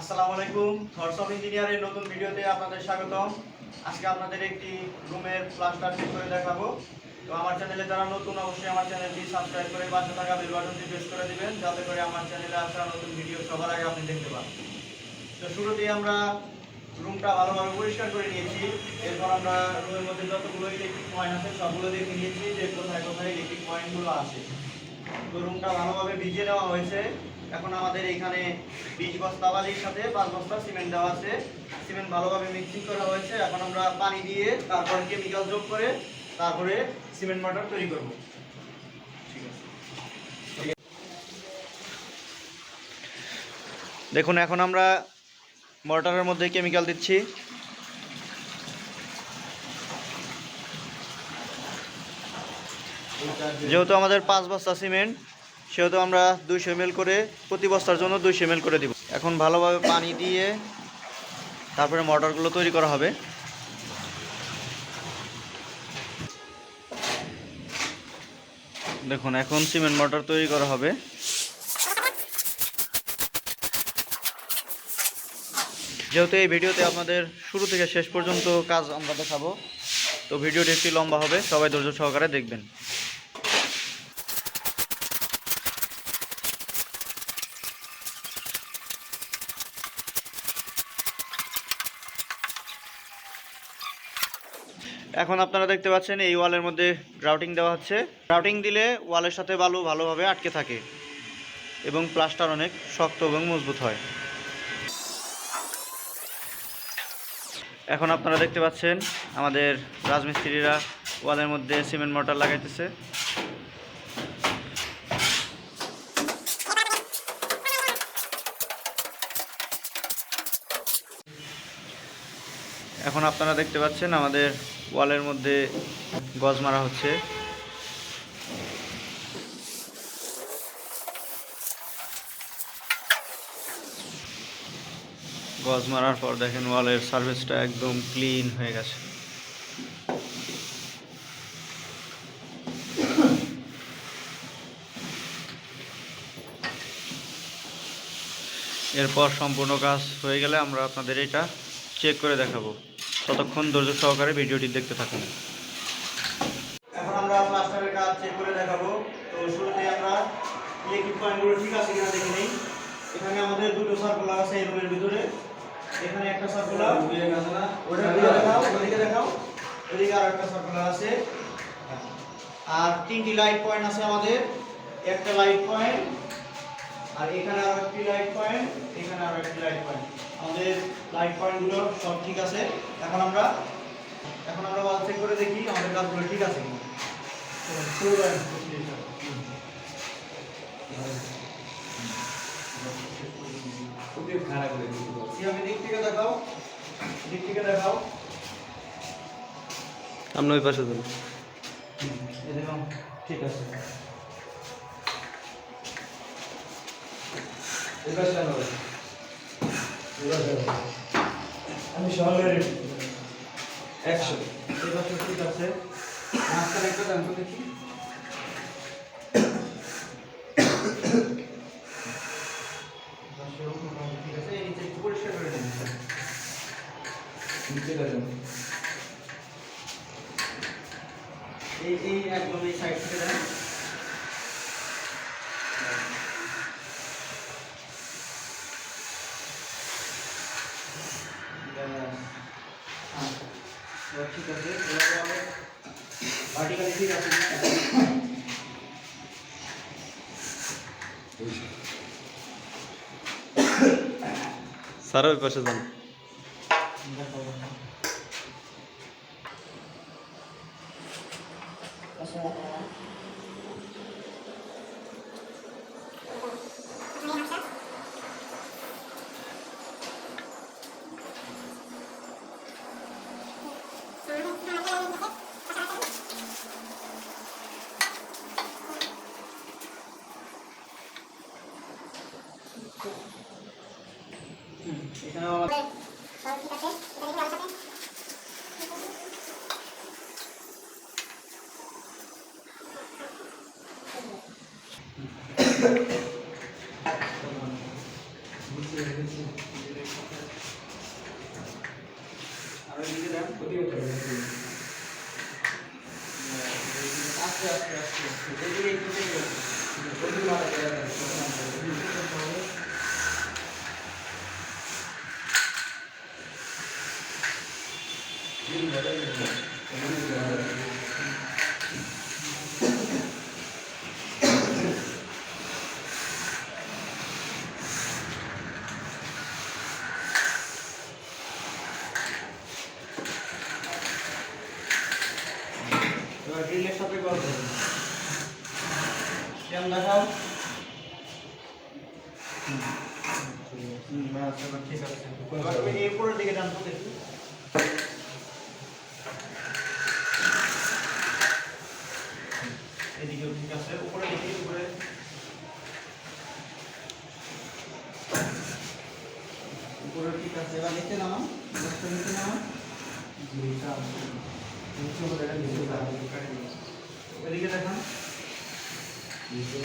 আসসালামু আলাইকুম। Thoughts of ইঞ্জিনিয়ারের নতুন ভিডিওতে আপনাদের স্বাগতম। আজকে আপনাদের একটি রুমের প্লাস্টার চেক করে দেখাবো। তো আমার চ্যানেলে যারা নতুন, অবশ্যই আমার চ্যানেলটি সাবস্ক্রাইব করে পাশে থাকা বেল বাটনটি প্রেস করে দিবেন, যাতে করে আমার চ্যানেলে আসা নতুন ভিডিও সবার আগে আপনি দেখতে পান। তো শুরুতেই আমরা রুমটা ভালোভাবে পরিষ্কার করে নিয়েছি। এরপর আমরা রুমের মধ্যে যতগুলো ইলেকট্রিক পয়েন্ট আছে সবগুলো দেখে নিয়েছি যে কোথায় কোথায় ইলেকট্রিক পয়েন্টগুলো আছে। তো রুমটা ভালোভাবে ভিজিয়ে নেওয়া হয়েছে। এখন আমাদের এখানে 20 বস্তা বালির সাথে 5 বস্তা সিমেন্ট দেওয়া আছে। সিমেন্ট ভালোভাবে মিক্সিং করা হয়েছে। এখন আমরা পানি দিয়ে তারপর কেমিক্যাল যোগ করে তারপরে সিমেন্ট মর্টার তৈরি করব। দেখুন, এখন আমরা মর্টারের মধ্যে কেমিক্যাল দিচ্ছি। যেহেতু আমাদের 5 বস্তা সিমেন্ট, সেহেতু আমরা 200 ml করে প্রতি বস্তার জন্য 200 ml করে দিব। এখন ভালোভাবে পানি দিয়ে তারপরে মর্টারগুলো তৈরি করা হবে। দেখুন, এখন সিমেন্ট মর্টার তৈরি করা হবে। যেহেতু এই ভিডিওতে আপনাদের শুরু থেকে শেষ পর্যন্ত কাজ আমরা দেখাবো, তো ভিডিওটি একটু লম্বা হবে, সবাই ধৈর্য সহকারে দেখবেন। এখন আপনারা দেখতে পাচ্ছেন এই ওয়ালের মধ্যে গ্রাউটিং দেওয়া হচ্ছে। গ্রাউটিং দিলে ওয়ালের সাথে বালু ভালোভাবে আটকে থাকে এবং প্লাস্টার অনেক শক্ত এবং মজবুত হয়। এখন আপনারা দেখতে পাচ্ছেন আমাদের রাজমিস্ত্রিরা ওয়ালের মধ্যে সিমেন্ট মর্টার লাগাইতেছে। এখন আপনারা দেখতে পাচ্ছেন আমাদের ওয়ালের মধ্যে গজ মারা হচ্ছে। গজ মারার পর দেখেন ওয়ালের সারফেসটা একদম ক্লিন হয়ে গেছে। এরপর সম্পূর্ণ কাজ হয়ে গেলে আমরা আপনাদের এটা চেক করে দেখাবো। ততক্ষণ ধৈর্য সহকারে ভিডিওটি দেখতে থাকুন। এখন আমরা প্লাস্টারের কাজ চেক করে দেখাবো। তো শুরুতে আমরা ইলেকট্রিক পয়েন্টগুলো ঠিক আছে কিনা দেখে নিই। এখানে আমাদের দুটো সার্কুলার আছে এই রুমের ভিতরে। এখানে একটা সার্কুলার, ওদিকে দেখাও, ওদিকে আর একটা সার্কুলার আছে। আর 3টি লাইট পয়েন্ট আছে আমাদের। একটা লাইট পয়েন্ট, আর এখানে আরো একটি লাইট পয়েন্ট, এখানে আরো একটি লাইট পয়েন্ট। আমাদের লাইট পয়েন্টগুলো সব ঠিক আছে। এখন আমরা ওয়াল চেক করে দেখি আমাদের কাজগুলো ঠিক আছে কিনা। দিক থেকে দেখাও, আপনি ওই পাশে যান। ঠিক আছে। আমি সহকারে 100 এবার ঠিক আছে। মাঝখানে একটা দাম তো দেখি। ঠিক আছে, এই নিচে পরিষ্কার করে দিন। নিচে দেন এই একদম এই সাইড থেকে দেন। ঠিক আছে, ভার্টিক্যালি ঠিক আছে। স্যার ওই পাশে যান। এখানে আমাদের বুঝতে পেরেছি। আর ওইদিকে দেন, আস্তে আস্তে আস্তে এদিকে একটু থেকে এবার ড্রিলের সাথে করতে হবে। কেমন দেখাও? আচ্ছা, এবার ঠিক আছে। এবার তুমি এই উপরের দিকে টানতো দেখি। এদিকেও ঠিক আছে, উপরে দেখি, উপরে। উপরে ঠিক আছে, এবার নিচে নামাও, নিচে নামাও। এদিকে দেখান। এদিকে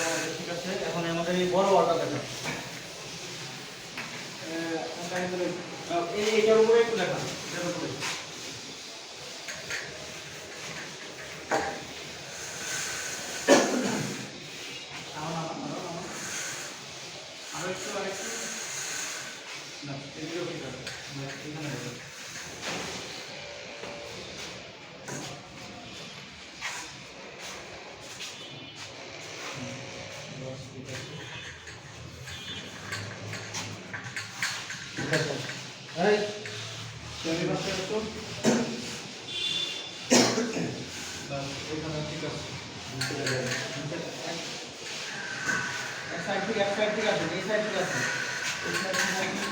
আমাদের ঠিক আছে, এখন আমাদের এই বড় ওয়ালটা দেখান। এইটার উপরে একটু দেখান, এটার উপরে। আরো একটু, আরেকটু। না, এদিকেও ঠিক আছে। এখানে দেখো। ঠিক আছে। এই, তুমি পাশে একটু। বাস, এখানে ঠিক আছে। এক সাইড থেকে আছে, এই সাইড থেকে আছে। এই সাইড থেকে আছে।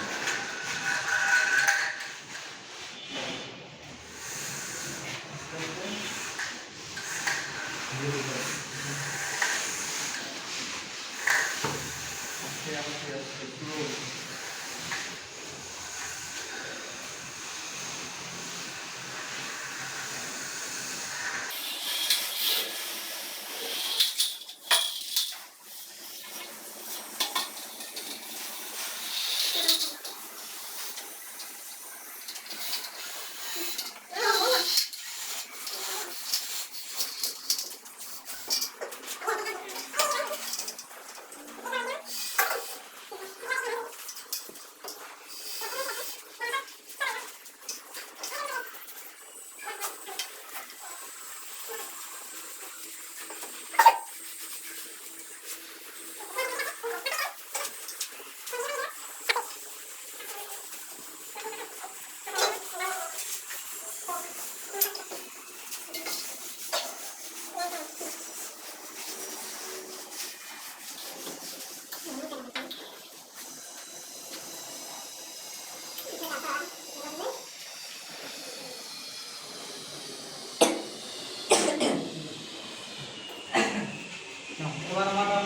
এবার আমরা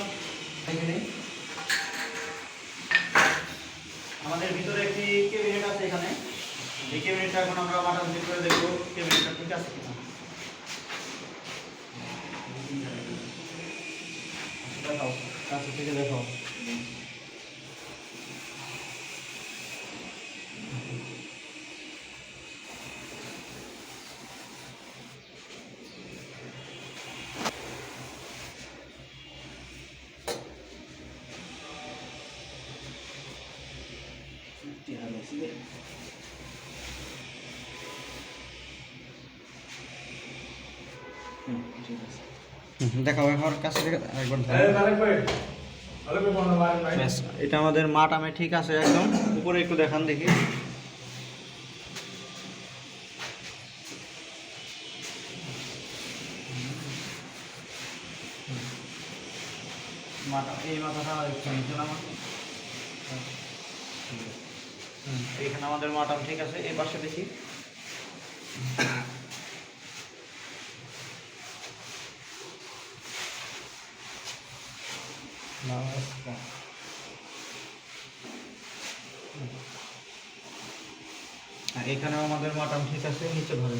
দেখে নিই। আমাদের ভিতরে একটি ক্যাবিনেট আছে এখানে। এই ক্যাবিনেটটা এখন আমরা মাথা চেক করে দেখব ক্যাবিনেটটা ঠিক আছে কিনা। দেখাও, কাছে থেকে দেখাও। দেখাও এখন কাছে থেকে একবার ব্যাস, এটা আমাদের মাটামে ঠিক আছে একদম। উপরে একটু দেখান দেখি। মাথা, এই মাথাটা একটু নিচে নামান। এইখানে আমাদের মাটাম ঠিক আছে। এই পাশে দেখি। আর এখানেও আমাদের মাটাম ঠিক আছে, নিচে ধরে।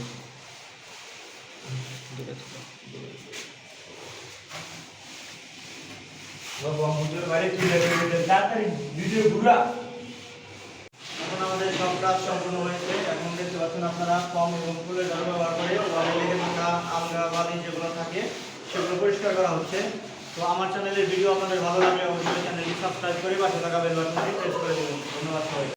এখন আমাদের সব কাজ সম্পূর্ণ হয়েছে। এখন দেখতে পাচ্ছেন আপনারা কম এবং ফুলের ঝাড়ু ব্যবহার করে ওয়ালে লেগে থাকা আলগা বালি যেগুলো থাকে সেগুলো পরিষ্কার করা হচ্ছে। তো আমার চ্যানেলের ভিডিও আপনাদের ভালো লাগলে অবশ্যই চ্যানেলটি সাবস্ক্রাইব করে পাশে থাকা বেল বাটনটি প্রেস করে দেবেন। ধন্যবাদ সবাই।